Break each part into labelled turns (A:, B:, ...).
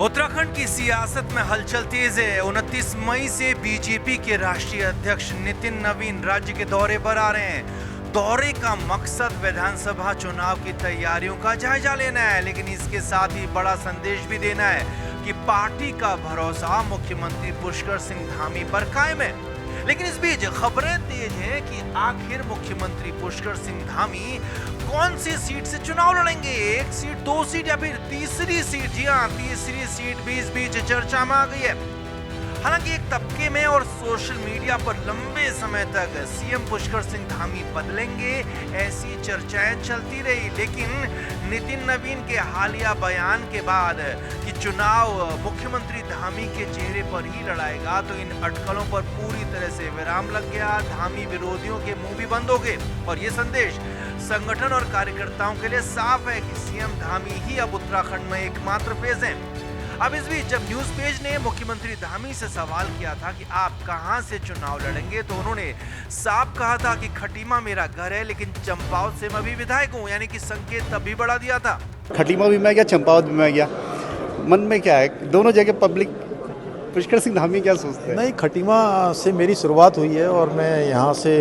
A: उत्तराखंड की सियासत में हलचल तेज है। 29 मई से बीजेपी के राष्ट्रीय अध्यक्ष नितिन नवीन राज्य के दौरे पर आ रहे हैं। दौरे का मकसद विधानसभा चुनाव की तैयारियों का जायजा लेना है, लेकिन इसके साथ ही बड़ा संदेश भी देना है कि पार्टी का भरोसा मुख्यमंत्री पुष्कर सिंह धामी पर कायम है। लेकिन इस बीच खबरें तेज हैं कि आखिर मुख्यमंत्री पुष्कर सिंह धामी कौन सी सीट से चुनाव लड़ेंगे। एक सीट, दो सीट या फिर तीसरी सीट। जी हाँ, तीसरी सीट भी इस बीच चर्चा में आ गई है। हालांकि एक तबके में और सोशल मीडिया पर लंबे समय तक सीएम पुष्कर सिंह धामी बदलेंगे ऐसी चर्चाएं चलती रही, लेकिन नितिन नवीन के हालिया बयान के बाद कि चुनाव मुख्यमंत्री धामी के चेहरे पर ही लड़ाएगा, तो इन अटकलों पर पूरी तरह से विराम लग गया। धामी विरोधियों के मुंह भी बंद हो गए और ये संदेश संगठन और कार्यकर्ताओं के लिए साफ है कि सीएम धामी ही अब उत्तराखंड में एकमात्र फेस है। अब इस बीच जब न्यूज पेज ने मुख्यमंत्री धामी से सवाल किया था कि आप कहां से चुनाव लड़ेंगे, तो उन्होंने साफ कहा था कि खटीमा मेरा घर है, लेकिन चंपावत से मैं भी विधायक हूं, यानी कि संकेत तभी बढ़ा दिया था।
B: खटीमा भी मैं गया, चंपावत भी मैं गया। मन में क्या है, दोनों जगह पब्लिक पुष्कर सिंह धामी क्या सोचते हैं?
C: नहीं, खटीमा से मेरी शुरुआत हुई है और मैं यहाँ से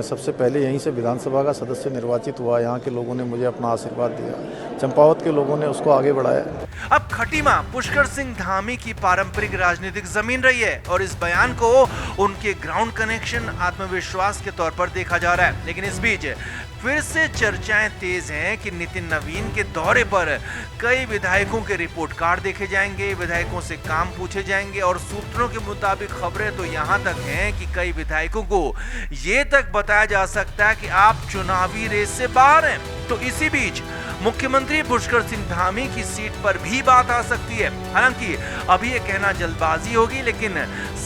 C: सबसे पहले यहीं से विधानसभा का सदस्य निर्वाचित हुआ। यहाँ के लोगों ने मुझे अपना आशीर्वाद दिया, चंपावत के लोगों ने उसको आगे बढ़ाया।
A: अब खटीमा पुष्कर सिंह धामी की पारंपरिक राजनीतिक जमीन रही है और इस बयान को उनके ग्राउंड कनेक्शन, आत्मविश्वास के तौर पर देखा जा रहा है। लेकिन इस बीच फिर से चर्चाएं तेज हैं कि नितिन नवीन के दौरे पर कई विधायकों के रिपोर्ट कार्ड देखे जाएंगे, विधायकों से काम पूछे जाएंगे और सूत्रों के मुताबिक खबरें तो यहां तक हैं कि कई विधायकों को यह तक बताया जा सकता है कि आप चुनावी रेस से बाहर हैं। तो इसी बीच मुख्यमंत्री पुष्कर सिंह धामी की सीट पर भी बात आ सकती है। हालांकि अभी ये कहना जल्दबाजी होगी, लेकिन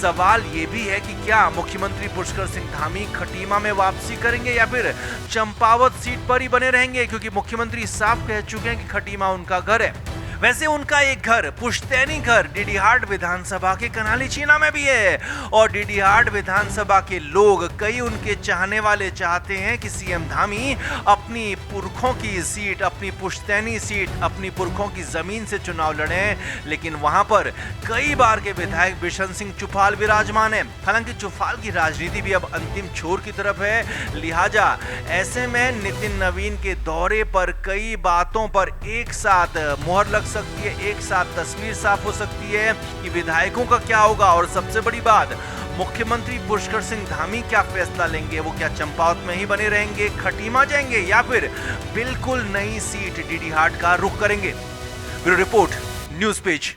A: सवाल ये भी है कि क्या मुख्यमंत्री पुष्कर सिंह धामी खटीमा में वापसी करेंगे या फिर चंपावत सीट पर ही बने रहेंगे, क्योंकि मुख्यमंत्री साफ कह चुके हैं कि खटीमा उनका घर है। वैसे उनका एक घर, पुश्तैनी घर, डीडीहाट विधानसभा के कनालीचीना में भी है और डीडीहाट विधानसभा के लोग, कई उनके चाहने वाले चाहते हैं कि सीएम धामी अपनी पुरखों की सीट, अपनी पुश्तैनी सीट, अपनी पुरखों की जमीन से चुनाव लड़ें, लेकिन वहां पर कई बार के विधायक बिशन सिंह चुफाल विराजमान है। हालांकि चुफाल की राजनीति भी अब अंतिम छोर की तरफ है, लिहाजा ऐसे में नितिन नवीन के दौरे पर कई बातों पर एक साथ मोहर लग सकती है, एक साथ तस्वीर साफ हो सकती है कि विधायकों का क्या होगा। और सबसे बड़ी बात, मुख्यमंत्री पुष्कर सिंह धामी क्या फैसला लेंगे, वो क्या चंपावत में ही बने रहेंगे, खटीमा जाएंगे या फिर बिल्कुल नई सीट डीडीहाट का रुख करेंगे। Bureau report, news page.